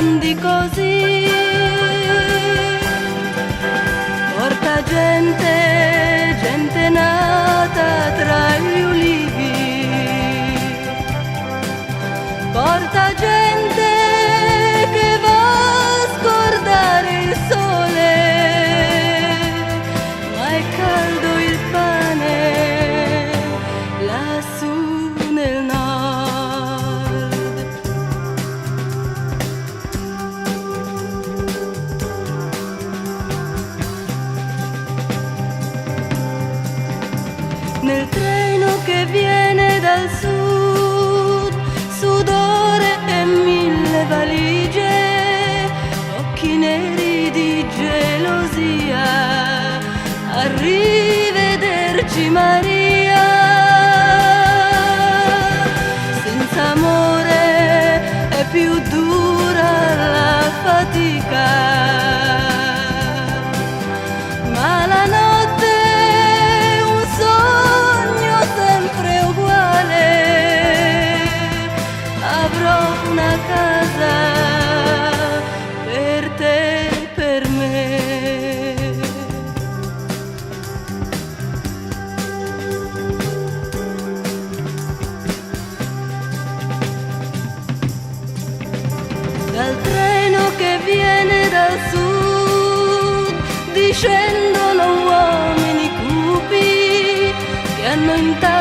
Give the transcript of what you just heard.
grandi così. Porta gente, gente nata tra gli ulivi. Porta gente che va a scordare il sole, ma è caldo il pane lassù nel nord. Nel treno che viene dal sud, sudore e 1000 valigie, occhi neri di gelosia, arrivederci Maria. Senza amore è più dura la fatica, ma la notte è un sogno sempre uguale. Avrò una casa per te e per me. Dal treno che viene dal sud discendono uomini cupi che hanno in tasca